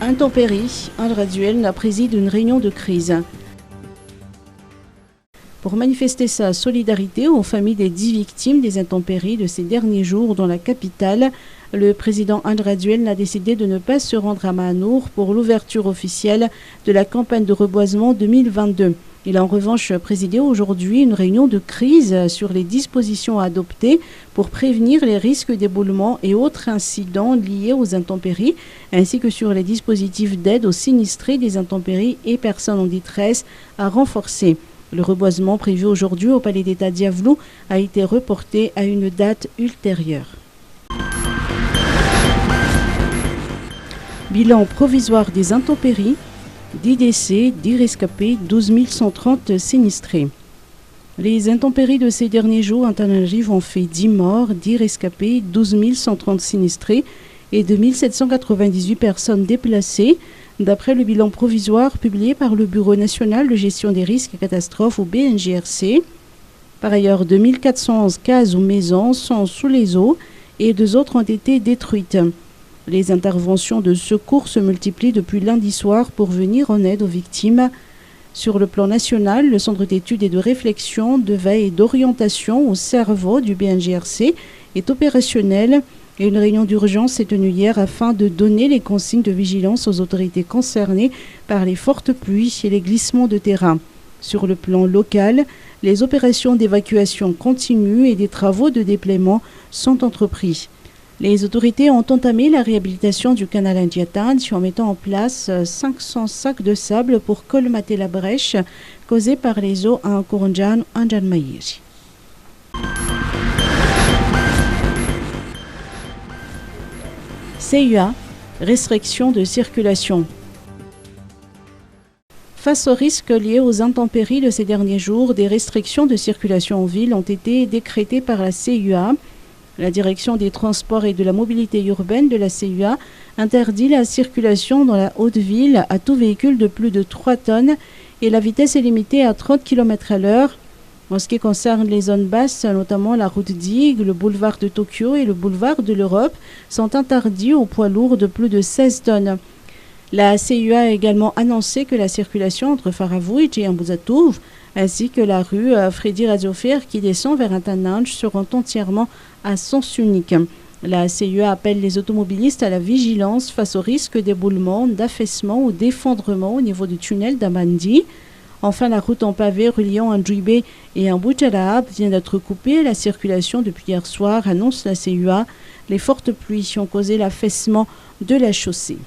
Intempéries, André Duel préside une réunion de crise. Pour manifester sa solidarité aux familles des 10 victimes des intempéries de ces derniers jours dans la capitale, le président André Duel a décidé de ne pas se rendre à Mahanour pour l'ouverture officielle de la campagne de reboisement 2022. Il a en revanche présidé aujourd'hui une réunion de crise sur les dispositions à adopter pour prévenir les risques d'éboulement et autres incidents liés aux intempéries, ainsi que sur les dispositifs d'aide aux sinistrés des intempéries et personnes en détresse à renforcer. Le reboisement prévu aujourd'hui au Palais d'État Diavelou a été reporté à une date ultérieure. Bilan provisoire des intempéries. 10 décès, 10 rescapés, 12 130 sinistrés. Les intempéries de ces derniers jours en Tananarive ont fait 10 morts, 10 rescapés, 12 130 sinistrés et 2 798 personnes déplacées, d'après le bilan provisoire publié par le Bureau national de gestion des risques et catastrophes au BNGRC. Par ailleurs, 2411 cases ou maisons sont sous les eaux et 2 autres ont été détruites. Les interventions de secours se multiplient depuis lundi soir pour venir en aide aux victimes. Sur le plan national, le Centre d'études et de réflexion, de veille et d'orientation au cerveau du BNGRC est opérationnel et une réunion d'urgence s'est tenue hier afin de donner les consignes de vigilance aux autorités concernées par les fortes pluies et les glissements de terrain. Sur le plan local, les opérations d'évacuation continuent et des travaux de déploiement sont entrepris. Les autorités ont entamé la réhabilitation du canal Indiatan en mettant en place 500 sacs de sable pour colmater la brèche causée par les eaux à Koronjan Anjanmaïr. CUA, restriction de circulation. Face aux risques liés aux intempéries de ces derniers jours, des restrictions de circulation en ville ont été décrétées par la CUA. La direction des transports et de la mobilité urbaine de la CUA interdit la circulation dans la haute ville à tout véhicule de plus de 3 tonnes et la vitesse est limitée à 30 km/h. En ce qui concerne les zones basses, notamment la route d'Ig, le boulevard de Tokyo et le boulevard de l'Europe, sont interdits aux poids lourds de plus de 16 tonnes. La CUA a également annoncé que la circulation entre Faravouj et Ambuzatouv, ainsi que la rue Freddy Radiofer qui descend vers Antananj seront entièrement à sens unique. La CUA appelle les automobilistes à la vigilance face au risque d'éboulement, d'affaissement ou d'effondrement au niveau du tunnel d'Amandi. Enfin, la route en pavé reliant Andjibé et Ambujaraab vient d'être coupée à la circulation depuis hier soir, annonce la CUA. Les fortes pluies ont causé l'affaissement de la chaussée.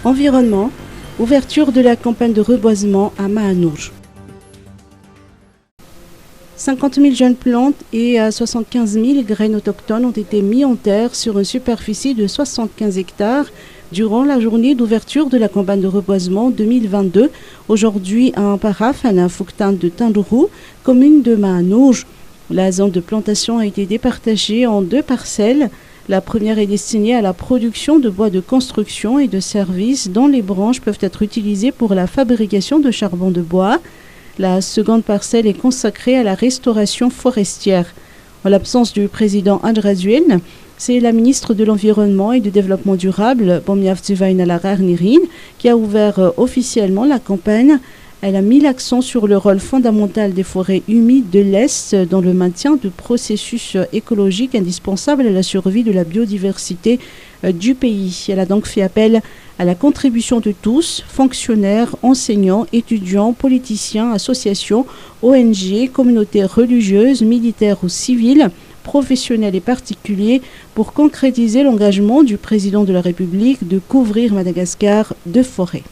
Environnement. Ouverture de la campagne de reboisement à Mahanour. 50 000 jeunes plantes et 75 000 graines autochtones ont été mis en terre sur une superficie de 75 hectares durant la journée d'ouverture de la campagne de reboisement 2022, aujourd'hui à Amparaf, à la Fouctan de Tindorou, commune de Mahanour. La zone de plantation a été départagée en 2 parcelles. La première est destinée à la production de bois de construction et de services dont les branches peuvent être utilisées pour la fabrication de charbon de bois. La seconde parcelle est consacrée à la restauration forestière. En l'absence du président André Duel, c'est la ministre de l'Environnement et du Développement durable, Bomiaf Tzivaïna Nirin, qui a ouvert officiellement la campagne. Elle a mis l'accent sur le rôle fondamental des forêts humides de l'Est dans le maintien de processus écologiques indispensables à la survie de la biodiversité du pays. Elle a donc fait appel à la contribution de tous, fonctionnaires, enseignants, étudiants, politiciens, associations, ONG, communautés religieuses, militaires ou civiles, professionnels et particuliers, pour concrétiser l'engagement du président de la République de couvrir Madagascar de forêts.